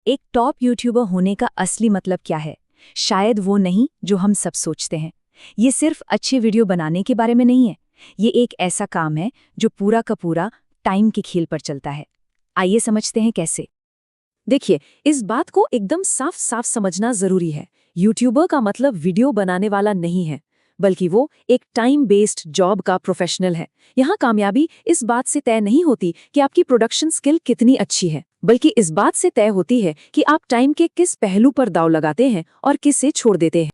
एक top YouTuber होने का असली मतलब क्या है? शायद वो नहीं जो हम सब सोचते हैं। ये सिर्फ अच्छे वीडियो बनाने के बारे में नहीं है। ये एक ऐसा काम है जो पूरा का पूरा टाइम के खेल पर चलता है। आइए समझते हैं कैसे। देखिए, इस बात को एकदम साफ साफ समझना जरूरी है। यूट्यूबर का मतलब वीडियो बनाने वाला नहीं है, बल्कि वो एक टाइम बेस्ड जॉब का प्रोफेशनल है। यहाँ कामयाबी इस बात से तय नहीं होती कि आपकी प्रोडक्शन स्किल कितनी अच्छी है, बल्कि इस बात से तय होती है कि आप टाइम के किस पहलू पर दाव लगाते हैं और किसे छोड़ देते हैं।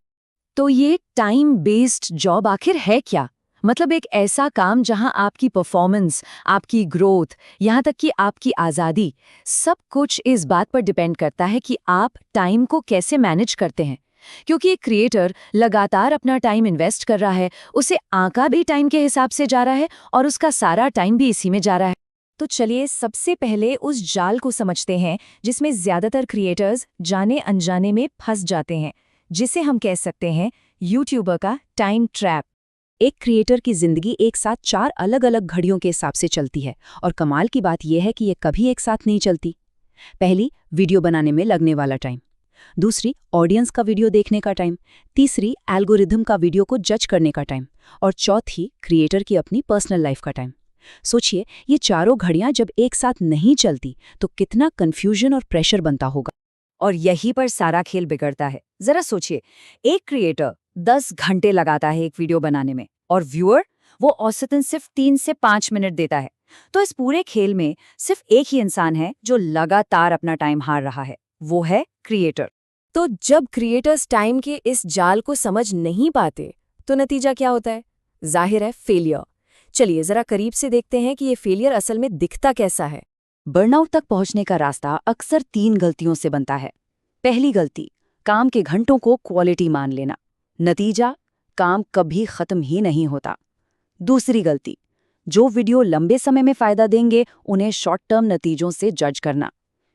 तो ये टाइम बेस्ड जॉब आखिर है क्या? मतलब एक ऐसा काम जहां आपकी परफॉर्मेंस, आपकी ग्रोथ, यहाँ तक कि आपकी आज़ादी, सब कुछ इस बात पर डिपेंड करता है कि आप टाइम को कैसे मैनेज करते हैं। क्योंकि एक क्रिएटर लगातार अपना टाइम इन्वेस्ट कर रहा है, उसे आंका भी टाइम के हिसाब से जा रहा है और उसका सारा टाइम भी इसी में जा रहा है। तो चलिए सबसे पहले उस जाल को समझते हैं जिसमें ज्यादातर क्रिएटर्स जाने अनजाने में फंस जाते हैं, जिसे हम कह सकते हैं यूट्यूबर का टाइम ट्रैप। एक क्रिएटर की जिंदगी एक साथ 4 अलग अलग घड़ियों के हिसाब से चलती है और कमाल की बात यह है कि ये कभी एक साथ नहीं चलती। पहली, वीडियो बनाने में लगने वाला टाइम। दूसरी, ऑडियंस का वीडियो देखने का टाइम। तीसरी, एल्गोरिथम का वीडियो को जज करने का टाइम। और चौथी, क्रिएटर की अपनी पर्सनल लाइफ का टाइम। सोचिए, ये चारों घड़ियां जब एक साथ नहीं चलती तो कितना कंफ्यूजन और प्रेशर बनता होगा। और यहीं पर सारा खेल बिगड़ता है। जरा सोचिए, एक क्रिएटर 10 घंटे लगाता है एक वीडियो बनाने में और व्यूअर वो औसतन सिर्फ 3 से 5 मिनट देता है। तो इस पूरे खेल में सिर्फ एक ही इंसान है जो लगातार अपना टाइम हार रहा है, वो है क्रिएटर। तो जब क्रिएटर्स टाइम के इस जाल को समझ नहीं पाते, तो नतीजा क्या होता है? जाहिर है, फेलियर। चलिए जरा करीब से देखते हैं कि ये फेलियर असल में दिखता कैसा है। बर्नआउट तक पहुंचने का रास्ता अक्सर 3 गलतियों से बनता है। पहली गलती, काम के घंटों को क्वालिटी मान लेना। नतीजा, काम कभी खत्म ही नहीं होता। दूसरी गलती, जो वीडियो लंबे समय में फायदा देंगे उन्हें शॉर्ट टर्म नतीजों से जज करना।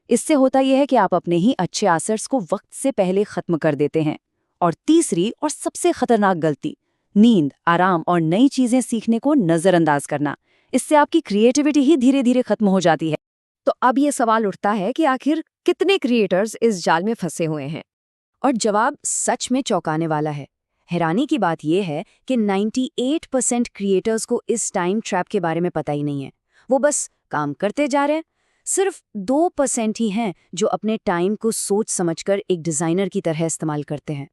इससे होता यह है कि आप अपने ही अच्छे असर्स को वक्त से पहले खत्म कर देते हैं। और तीसरी और सबसे खतरनाक गलती, नींद, आराम और नई चीजें सीखने को नजरअंदाज करना। इससे आपकी क्रिएटिविटी ही धीरे धीरे खत्म हो जाती है। तो अब ये सवाल उठता है कि आखिर कितने क्रिएटर्स इस जाल में फंसे हुए हैं? और जवाब सच में चौंकाने वाला है। हैरानी की बात यह है कि 98% क्रिएटर्स को इस टाइम ट्रैप के बारे में पता ही नहीं है। वो बस काम करते जा रहे हैं। सिर्फ 2% ही हैं जो अपने टाइम को सोच समझकर एक डिजाइनर की तरह इस्तेमाल करते हैं।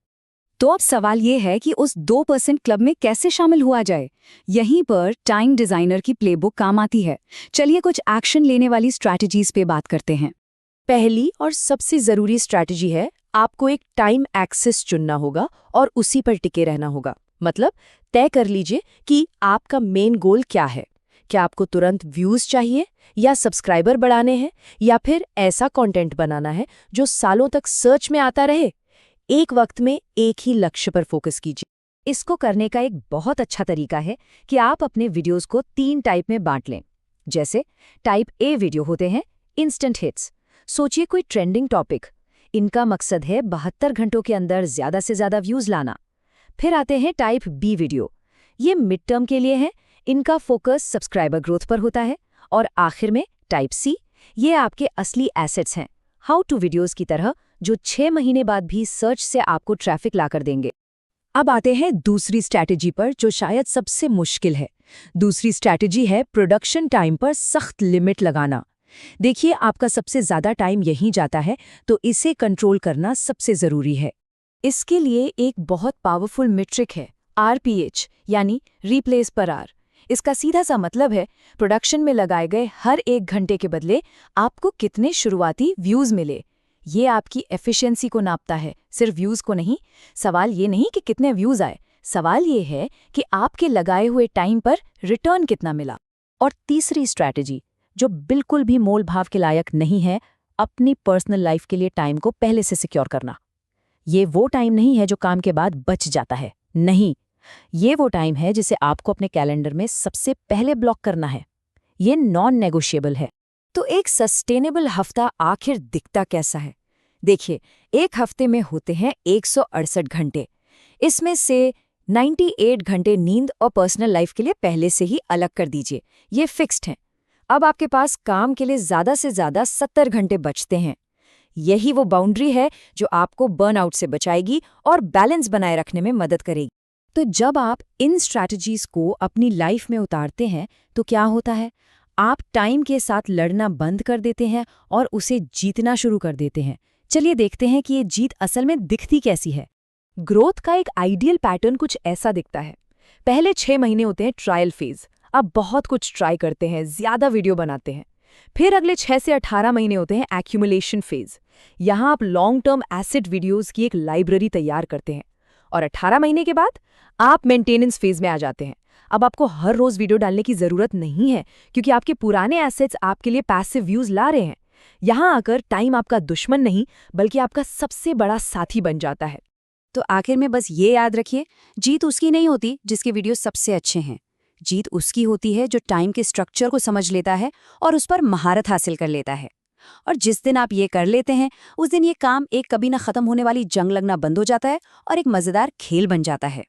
तो अब सवाल ये है कि उस 2% क्लब में कैसे शामिल हुआ जाए। यहीं पर टाइम डिजाइनर की प्लेबुक काम आती है। चलिए कुछ एक्शन लेने वाली स्ट्रैटेजीज पे बात करते हैं। पहली और सबसे जरूरी स्ट्रैटेजी है, आपको एक टाइम एक्सिस चुनना होगा और उसी पर टिके रहना होगा। मतलब तय कर लीजिए कि आपका मेन गोल क्या है। क्या आपको तुरंत व्यूज चाहिए, या सब्सक्राइबर बढ़ाने हैं, या फिर ऐसा कंटेंट बनाना है जो सालों तक सर्च में आता रहे? एक वक्त में एक ही लक्ष्य पर फोकस कीजिए। इसको करने का एक बहुत अच्छा तरीका है कि आप अपने वीडियोस को 3 टाइप में बांट लें। जैसे टाइप ए वीडियो होते हैं इंस्टेंट हिट्स। सोचिए कोई ट्रेंडिंग टॉपिक, इनका मकसद है 72 घंटों के अंदर ज्यादा से ज्यादा व्यूज लाना। फिर आते हैं टाइप बी वीडियो, ये मिड टर्म के लिए है, इनका फोकस सब्सक्राइबर ग्रोथ पर होता है। और आखिर में टाइप सी, ये आपके असली एसेट्स हैं, हाउ टू वीडियोस की तरह, जो 6 महीने बाद भी सर्च से आपको ट्रैफिक लाकर देंगे। अब आते हैं दूसरी स्ट्रैटेजी पर, जो शायद सबसे मुश्किल है। दूसरी स्ट्रैटेजी है प्रोडक्शन टाइम पर सख्त लिमिट लगाना। देखिए, आपका सबसे ज्यादा टाइम यहीं जाता है, तो इसे कंट्रोल करना सबसे जरूरी है। इसके लिए एक बहुत पावरफुल मीट्रिक है, आरपीएच, यानी रिप्लेस पर आवर। इसका सीधा सा मतलब है प्रोडक्शन में लगाए गए हर 1 घंटे के बदले आपको कितने शुरुआती व्यूज मिले। ये आपकी एफिशिएंसी को नापता है, सिर्फ व्यूज को नहीं। सवाल ये नहीं कि कितने व्यूज आए, सवाल ये है कि आपके लगाए हुए टाइम पर रिटर्न कितना मिला। और तीसरी स्ट्रैटेजी, जो बिल्कुल भी मोल भाव के लायक नहीं है, अपनी पर्सनल लाइफ के लिए टाइम को पहले से सिक्योर करना। ये वो टाइम नहीं है जो काम के बाद बच जाता है, नहीं, ये वो टाइम है जिसे आपको अपने कैलेंडर में सबसे पहले ब्लॉक करना है। ये नॉन नेगोशिएबल है। तो एक सस्टेनेबल हफ्ता आखिर दिखता कैसा है? देखिए, एक हफ्ते में होते हैं 168 घंटे। इसमें से 98 घंटे नींद और पर्सनल लाइफ के लिए पहले से ही अलग कर दीजिए, ये फिक्स्ड है। अब आपके पास काम के लिए ज्यादा से ज्यादा 70 घंटे बचते हैं। यही वो बाउंड्री है जो आपको बर्नआउट से बचाएगी और बैलेंस बनाए रखने में मदद करेगी। तो जब आप इन स्ट्रैटेजीज को अपनी लाइफ में उतारते हैं तो क्या होता है? आप टाइम के साथ लड़ना बंद कर देते हैं और उसे जीतना शुरू कर देते हैं। चलिए देखते हैं कि ये जीत असल में दिखती कैसी है। ग्रोथ का एक आइडियल पैटर्न कुछ ऐसा दिखता है। पहले 6 महीने होते हैं ट्रायल फेज, आप बहुत कुछ ट्राई करते हैं, ज्यादा वीडियो बनाते हैं। फिर अगले 6 से 18 महीने होते हैं एक्यूमुलेशन फेज। यहाँ आप लॉन्ग टर्म एसेट वीडियोस की एक लाइब्रेरी तैयार करते हैं। और 18 महीने के बाद आप मेंटेनेंस फेज में आ जाते हैं। अब आपको हर रोज वीडियो डालने की जरूरत नहीं है, क्योंकि आपके पुराने एसेट्स आपके लिए पैसिव व्यूज ला रहे हैं। यहाँ आकर टाइम आपका दुश्मन नहीं, बल्कि आपका सबसे बड़ा साथी बन जाता है। तो आखिर में बस ये याद रखिए, जीत उसकी नहीं होती जिसके वीडियो सबसे अच्छे हैं। जीत उसकी होती है जो टाइम के स्ट्रक्चर को समझ लेता है और उस पर महारत हासिल कर लेता है। और जिस दिन आप ये कर लेते हैं, उस दिन ये काम एक कभी ना खत्म होने वाली जंग लगना बंद हो जाता है और एक मजेदार खेल बन जाता है।